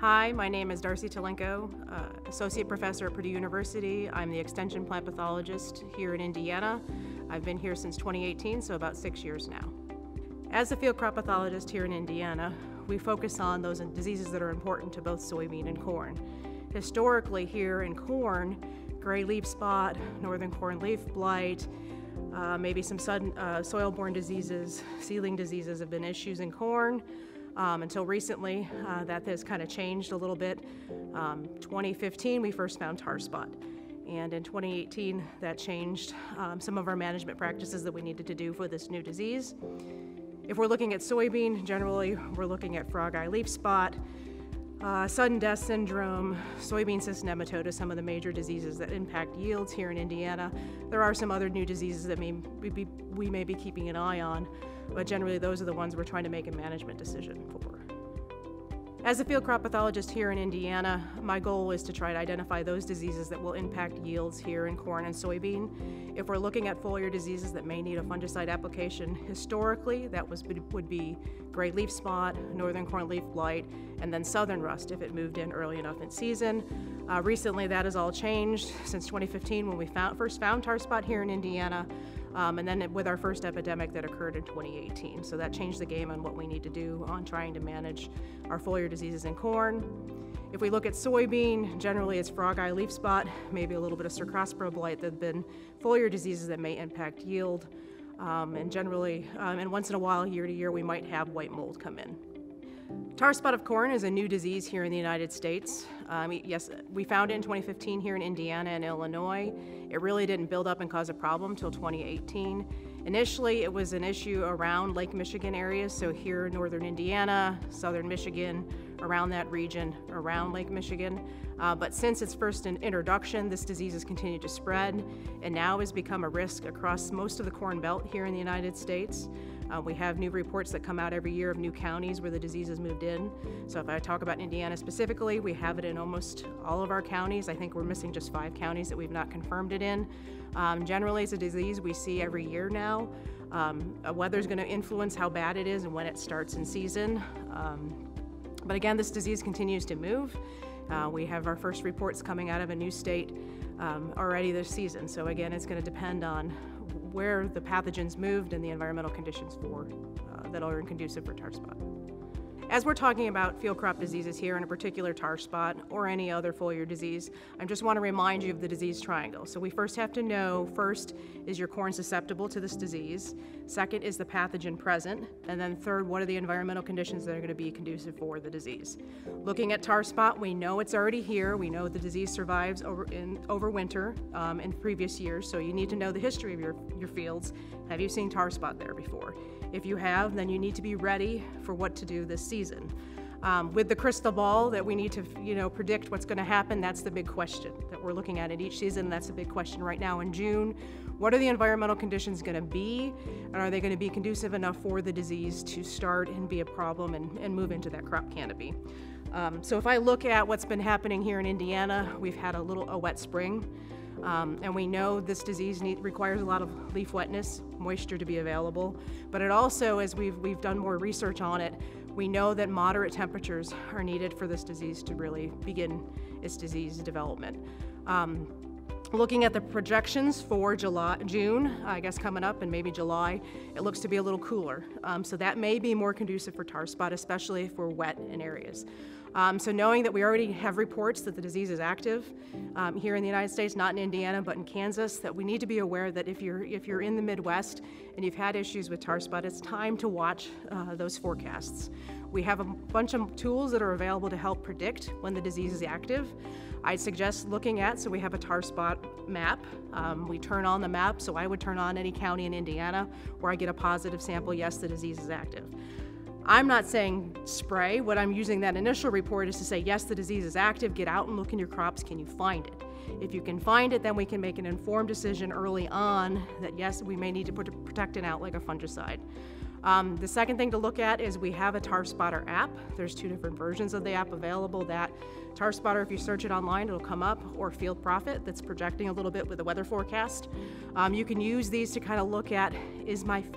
Hi, my name is Darcy Talenko, Associate Professor at Purdue University. I'm the Extension Plant Pathologist here in Indiana. I've been here since 2018, so about 6 years now. As a field crop pathologist here in Indiana, we focus on those diseases that are important to both soybean and corn. Historically here in corn, gray leaf spot, northern corn leaf blight, maybe some sudden soil-borne diseases, seedling diseases have been issues in corn. Until recently, that has kind of changed a little bit. 2015, we first found tar spot. And in 2018, that changed some of our management practices that we needed to do for this new disease. If we're looking at soybean, generally, we're looking at frog eye leaf spot, sudden death syndrome, soybean cyst nematode, some of the major diseases that impact yields here in Indiana. There are some other new diseases that we may be keeping an eye on, but generally those are the ones we're trying to make a management decision for. As a field crop pathologist here in Indiana, my goal is to try to identify those diseases that will impact yields here in corn and soybean. If we're looking at foliar diseases that may need a fungicide application, historically that would be gray leaf spot, northern corn leaf blight, and then southern rust if it moved in early enough in season. Recently that has all changed since 2015 when we first found tar spot here in Indiana. And then with our first epidemic that occurred in 2018. So that changed the game on what we need to do on trying to manage our foliar diseases in corn. If we look at soybean, generally it's frog eye leaf spot, maybe a little bit of Cercospora blight that have been foliar diseases that may impact yield. And generally, and once in a while, year to year, we might have white mold come in. Tar spot of corn is a new disease here in the United States. Yes, we found it in 2015 here in Indiana and Illinois. It really didn't build up and cause a problem until 2018. Initially, it was an issue around Lake Michigan areas, so here in northern Indiana, southern Michigan, around that region, around Lake Michigan. But since its first introduction, this disease has continued to spread and now has become a risk across most of the corn belt here in the United States. We have new reports that come out every year of new counties where the disease has moved in. So if I talk about Indiana specifically, we have it in almost all of our counties. I think we're missing just 5 counties that we've not confirmed it in. Generally, it's a disease we see every year now. Weather's going to influence how bad it is and when it starts in season. But again, this disease continues to move. We have our first reports coming out of a new state already this season. So again, it's going to depend on where the pathogens moved and the environmental conditions that are conducive for tar spot. As we're talking about field crop diseases here, in a particular tar spot or any other foliar disease, I just want to remind you of the disease triangle. So we first have to know, first, is your corn susceptible to this disease? Second, is the pathogen present? And then third, what are the environmental conditions that are going to be conducive for the disease? Looking at tar spot, we know it's already here. We know the disease survives over winter in previous years, so you need to know the history of your fields. Have you seen tar spot there before? If you have, then you need to be ready for what to do this season. With the crystal ball that we need to predict what's going to happen, that's the big question that we're looking at in each season. That's the big question right now in June. What are the environmental conditions going to be? And are they going to be conducive enough for the disease to start and be a problem and move into that crop canopy? So if I look at what's been happening here in Indiana, we've had a wet spring. And we know this disease requires a lot of leaf wetness, moisture to be available. But it also, as we've done more research on it, we know that moderate temperatures are needed for this disease to really begin its disease development. Looking at the projections for June, I guess coming up, and maybe July, it looks to be a little cooler. So that may be more conducive for tar spot, especially if we're wet in areas. So knowing that we already have reports that the disease is active here in the United States, not in Indiana, but in Kansas, that we need to be aware that if you're in the Midwest and you've had issues with tar spot, it's time to watch those forecasts. We have a bunch of tools that are available to help predict when the disease is active. I suggest looking at, so we have a tar spot map. We turn on the map, so I would turn on any county in Indiana where I get a positive sample, yes, the disease is active. I'm not saying spray. What I'm using that initial report is to say, yes, the disease is active, get out and look in your crops, can you find it? If you can find it, then we can make an informed decision early on that yes, we may need to put a protectant out like a fungicide. The second thing to look at is we have a tar spotter app. There's 2 different versions of the app available that Tar spotter, if you search it online, it'll come up, or Field Prophet that's projecting a little bit with the weather forecast. You can use these to kind of look at,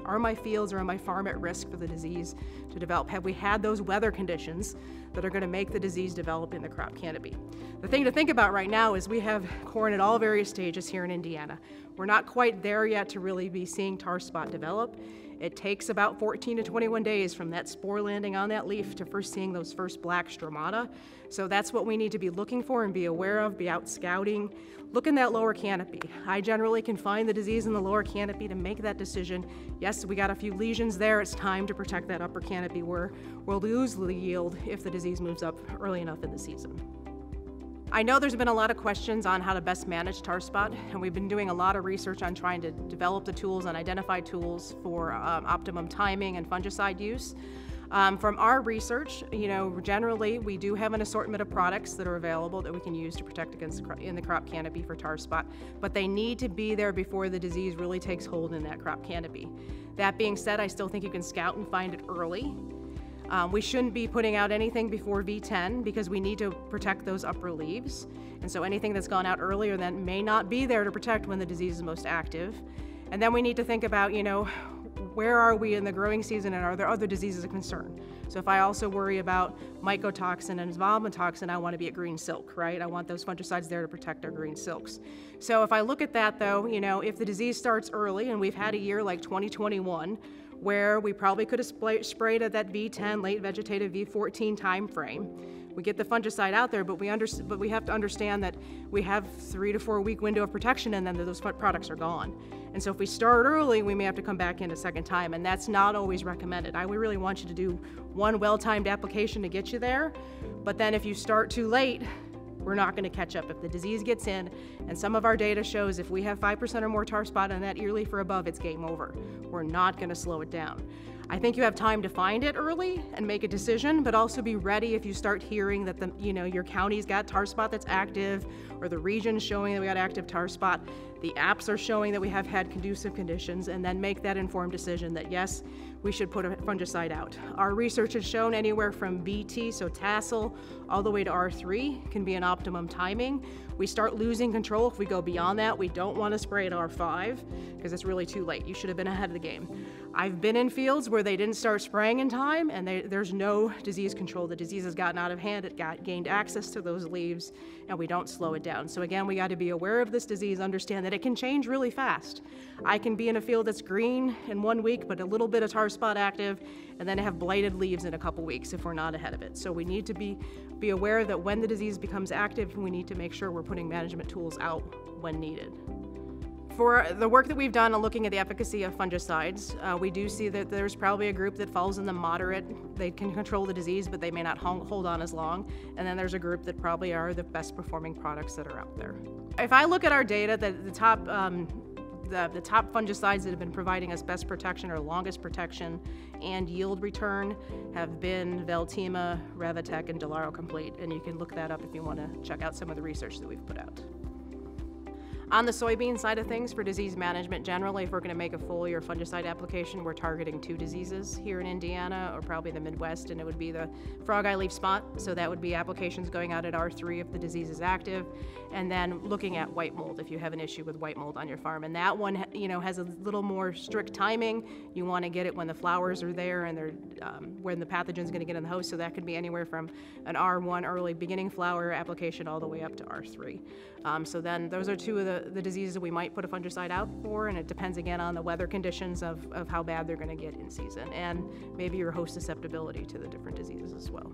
are my fields or my farm at risk for the disease to develop? Have we had those weather conditions that are going to make the disease develop in the crop canopy? The thing to think about right now is we have corn at all various stages here in Indiana. We're not quite there yet to really be seeing tar spot develop. It takes about 14 to 21 days from that spore landing on that leaf to first seeing those first black stromata. So that's what we need to be looking for and be aware of, be out scouting. Look in that lower canopy. I generally can find the disease in the lower canopy to make that decision. Yes, we got a few lesions there. It's time to protect that upper canopy where we'll lose the yield if the disease moves up early enough in the season. I know there's been a lot of questions on how to best manage tar spot, and we've been doing a lot of research on trying to develop the tools and identify tools for optimum timing and fungicide use. From our research, generally we do have an assortment of products that are available that we can use to protect against in the crop canopy for tar spot, but they need to be there before the disease really takes hold in that crop canopy. That being said, I still think you can scout and find it early. We shouldn't be putting out anything before V10 because we need to protect those upper leaves. And so anything that's gone out earlier then may not be there to protect when the disease is most active. And then we need to think about, where are we in the growing season and are there other diseases of concern? So if I also worry about mycotoxin and vomitoxin, I want to be at green silk, right? I want those fungicides there to protect our green silks. So if I look at that though, if the disease starts early and we've had a year like 2021, where we probably could have sprayed at that V10, late vegetative V14 time frame. We get the fungicide out there, but we have to understand that we have 3 to 4 week window of protection and then those products are gone. And so if we start early, we may have to come back in a second time, and that's not always recommended. We really want you to do one well-timed application to get you there, but then if you start too late, we're not going to catch up if the disease gets in. And some of our data shows if we have 5% or more tar spot on that ear leaf or above, it's game over. We're not going to slow it down. I think you have time to find it early and make a decision, but also be ready if you start hearing that your county's got tar spot that's active, or the region's showing that we got active tar spot. The apps are showing that we have had conducive conditions, and then make that informed decision that yes, we should put a fungicide out. Our research has shown anywhere from BT, so tassel, all the way to R3 can be an optimum timing. We start losing control if we go beyond that. We don't want to spray at R5 because it's really too late. You should have been ahead of the game. I've been in fields where they didn't start spraying in time and there's no disease control. The disease has gotten out of hand, it gained access to those leaves, and we don't slow it down. So again, we got to be aware of this disease, understand that it can change really fast. I can be in a field that's green in 1 week, but a little bit of tar spot active, and then have blighted leaves in a couple weeks if we're not ahead of it. So we need to be aware that when the disease becomes active, we need to make sure we're putting management tools out when needed. For the work that we've done on looking at the efficacy of fungicides, we do see that there's probably a group that falls in the moderate. They can control the disease, but they may not hold on as long. And then there's a group that probably are the best performing products that are out there. If I look at our data, the top fungicides that have been providing us best protection or longest protection and yield return have been Veltima, Revitec, and Delaro Complete. And you can look that up if you want to check out some of the research that we've put out. On the soybean side of things, for disease management, generally, if we're going to make a foliar or fungicide application, we're targeting 2 diseases here in Indiana, or probably the Midwest, and it would be the frog eye leaf spot. So that would be applications going out at R3 if the disease is active, and then looking at white mold if you have an issue with white mold on your farm. And that one, has a little more strict timing. You want to get it when the flowers are there and they're when the pathogen is going to get in the host. So that could be anywhere from an R1 early beginning flower application all the way up to R3. So then those are 2 of the diseases that we might put a fungicide out for, and it depends again on the weather conditions of how bad they're going to get in season, and maybe your host susceptibility to the different diseases as well.